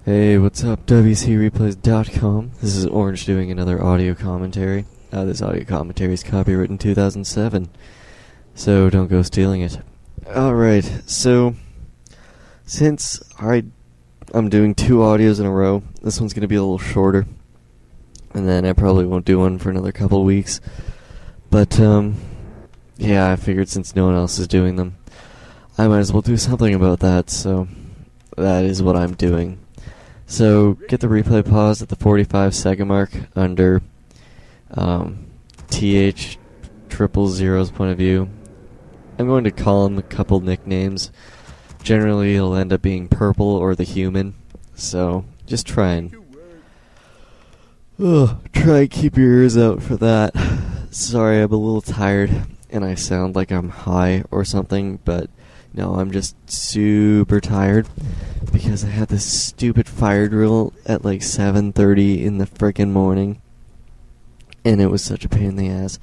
Hey, what's up, WCReplays.com? This is Orange doing another audio commentary. This audio commentary is copyrighted in 2007, so don't go stealing it. Alright, so since I'm doing two audios in a row, this one's going to be a little shorter, and then I probably won't do one for another couple weeks. But, yeah, I figured since no one else is doing them, I might as well do something about that, so that is what I'm doing. So, get the replay paused at the 45-second mark under TH000's point of view. I'm going to call him a couple nicknames. Generally, he'll end up being Purple or the Human. So, just try and keep your ears out for that. Sorry, I'm a little tired, and I sound like I'm high or something, but no, I'm just super tired because I had this stupid fire drill at like 7:30 in the frickin' morning, and it was such a pain in the ass.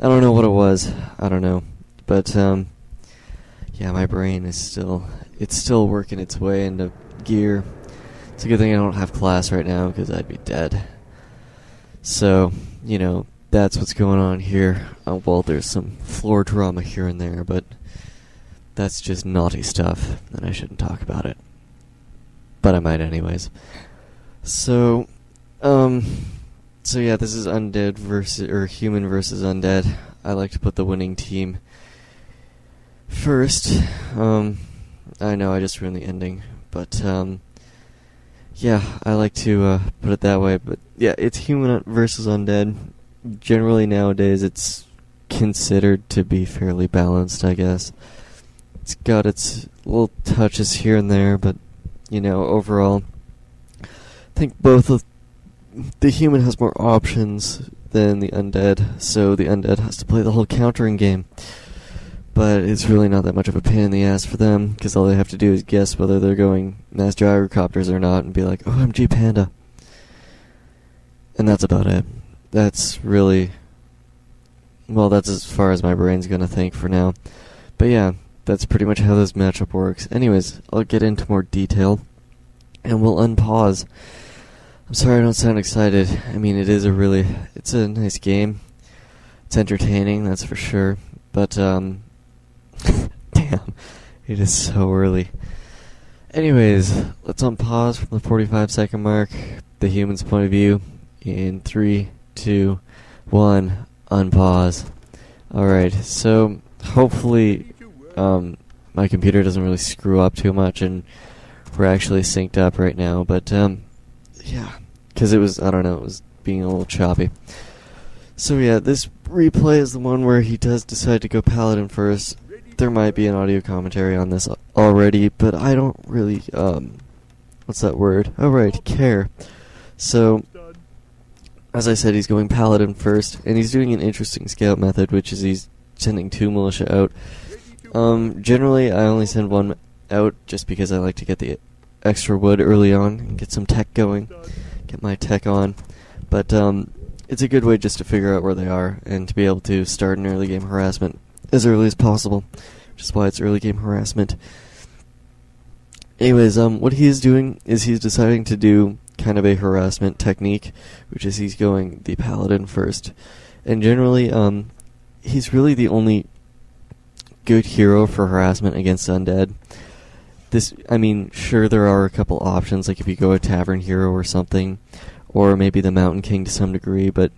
I don't know what it was. I don't know, but yeah, my brain is still working its way into gear. It's a good thing I don't have class right now because I'd be dead. So, you know, that's what's going on here. Well, there's some floor drama here and there, but that's just naughty stuff, and I shouldn't talk about it. But I might anyways. So yeah, this is Undead Human versus Undead. I like to put the winning team first. I know I just ruined the ending, but yeah, I like to put it that way. But yeah, it's Human versus Undead. Generally nowadays, it's considered to be fairly balanced, I guess. It's got its little touches here and there, but, you know, overall, I think both of the Human has more options than the Undead, so the Undead has to play the whole countering game. But it's really not that much of a pain in the ass for them, because all they have to do is guess whether they're going mass gyrocopters or not, and be like, OMG Panda. And that's about it. That's really, well, that's as far as my brain's gonna think for now. But yeah, that's pretty much how this matchup works. Anyways, I'll get into more detail, and we'll unpause. I'm sorry I don't sound excited. I mean, it's a nice game. It's entertaining, that's for sure. But, damn, it is so early. Anyways, let's unpause from the 45-second mark, the Human's point of view, in 3, 2, 1, unpause. Alright, so hopefully my computer doesn't really screw up too much and we're actually synced up right now, but yeah, because it was being a little choppy. So yeah, this replay is the one where he does decide to go Paladin first. There might be an audio commentary on this already, but I don't really, what's that word? Oh right, care. So, as I said, he's going Paladin first, and he's doing an interesting scout method, which is he's sending 2 militia out. Generally, I only send 1 out just because I like to get the extra wood early on and get some tech going, get my tech on. But it's a good way just to figure out where they are and to be able to start an early game harassment as early as possible, which is why it's early game harassment. Anyways, what he is doing is he's deciding to do kind of a harassment technique, which is he's going the Paladin first. And generally, he's really the only good hero for harassment against Undead. Sure, there are a couple options, like if you go a Tavern Hero or something, or maybe the Mountain King to some degree, but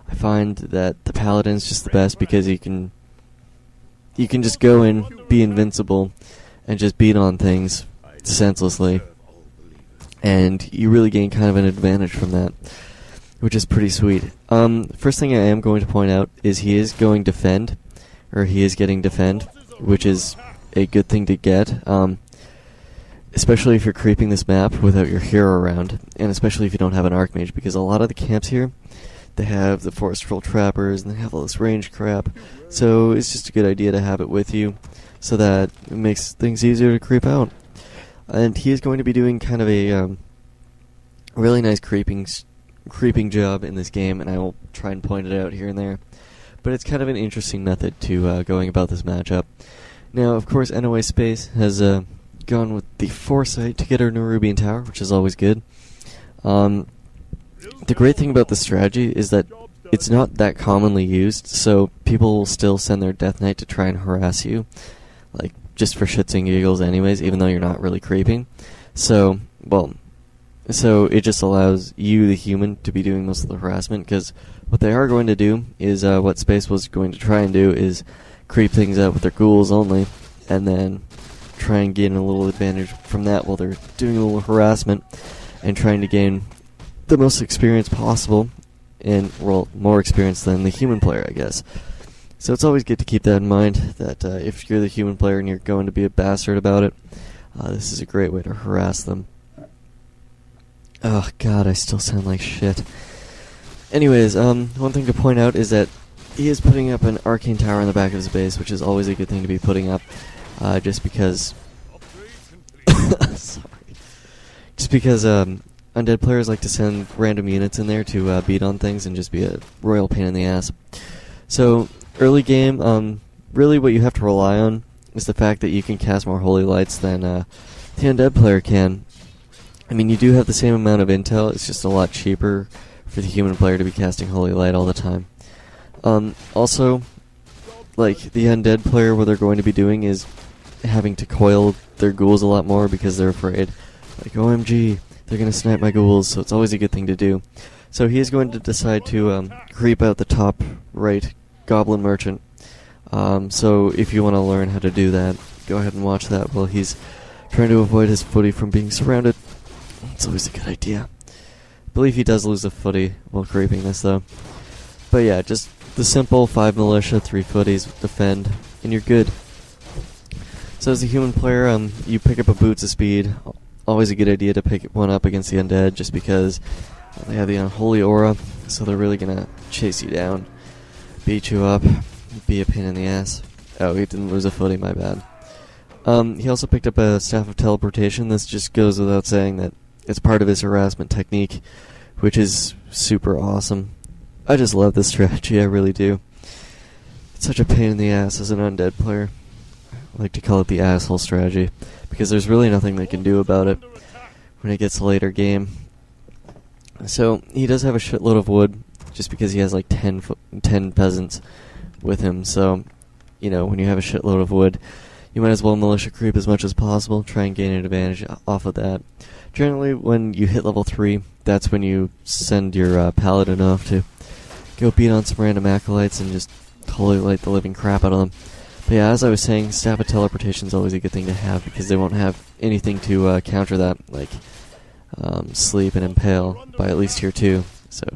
I find that the Paladin's just the best because you can just go in, be invincible, and just beat on things senselessly. And you really gain kind of an advantage from that, which is pretty sweet. First thing I am going to point out is he is getting defend, which is a good thing to get, especially if you're creeping this map without your hero around, and especially if you don't have an Archmage, because a lot of the camps here, they have the Forest Troll Trappers, and they have all this range crap, so it's just a good idea to have it with you, so that it makes things easier to creep out. And he is going to be doing kind of a really nice creeping job in this game, and I will try and point it out here and there. But it's kind of an interesting method to going about this matchup. Now, of course, NOA Space has gone with the foresight to get her Nerubian Tower, which is always good. The great thing about this strategy is that it's not that commonly used, so people will still send their Death Knight to try and harass you, like, just for shits and giggles anyways, even though you're not really creeping. So it just allows you, the human, to be doing most of the harassment, because what they are going to do is, what Space was going to try and do is creep things out with their ghouls only, and then try and gain a little advantage from that while they're doing a little harassment, and trying to gain the most experience possible, and, well, more experience than the human player, I guess. So it's always good to keep that in mind, that if you're the human player and you're going to be a bastard about it, this is a great way to harass them. Oh god, I still sound like shit. Anyways, one thing to point out is that he is putting up an arcane tower on the back of his base, which is always a good thing to be putting up, just because... Sorry. Just because, undead players like to send random units in there to beat on things and just be a royal pain in the ass. So, early game, really what you have to rely on is the fact that you can cast more holy lights than the undead player can. I mean, you do have the same amount of intel, it's just a lot cheaper for the human player to be casting holy light all the time. Also, like, the undead player, what they're going to be doing is having to coil their ghouls a lot more because they're afraid. Like, OMG, they're going to snipe my ghouls, so it's always a good thing to do. So he is going to decide to creep out the top right goblin merchant. So if you want to learn how to do that, go ahead and watch that while he's trying to avoid his footy from being surrounded. It's always a good idea. I believe he does lose a footy while creeping this, though. But yeah, just the simple 5 militia, 3 footies, defend, and you're good. So as a human player, you pick up a Boots of Speed. Always a good idea to pick one up against the undead, just because they have the unholy aura, so they're really gonna chase you down, beat you up, be a pain in the ass. Oh, he didn't lose a footy, my bad. He also picked up a Staff of Teleportation. This just goes without saying that it's part of his harassment technique, which is super awesome. I just love this strategy, I really do. It's such a pain in the ass as an undead player. I like to call it the asshole strategy, because there's really nothing they can do about it when it gets later game. So, he does have a shitload of wood, just because he has like 10 peasants with him, so, you know, when you have a shitload of wood, you might as well militia creep as much as possible, try and gain an advantage off of that. Generally, when you hit level 3, that's when you send your paladin off to go beat on some random acolytes and just holy light the living crap out of them. But yeah, as I was saying, Staff of Teleportation is always a good thing to have, because they won't have anything to counter that, like sleep and impale by at least tier 2. So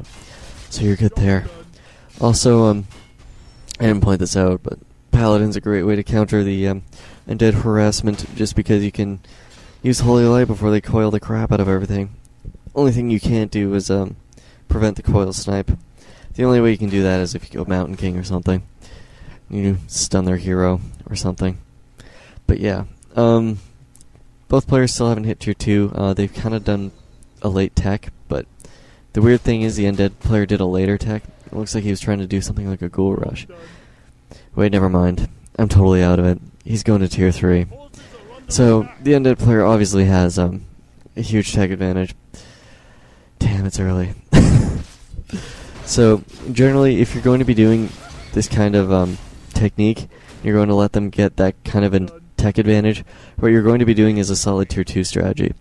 you're good there. Also, I didn't point this out, but Paladin's a great way to counter the undead harassment, just because you can use Holy Light before they coil the crap out of everything. Only thing you can't do is prevent the coil snipe. The only way you can do that is if you go Mountain King or something. You stun their hero or something. But yeah, both players still haven't hit tier 2. They've kind of done a late tech, but the weird thing is the undead player did a later tech. It looks like he was trying to do something like a ghoul rush. Wait, never mind. I'm totally out of it. He's going to tier 3. So, the undead player obviously has a huge tech advantage. Damn, it's early. So, generally, if you're going to be doing this kind of technique, you're going to let them get that kind of a tech advantage, what you're going to be doing is a solid tier 2 strategy.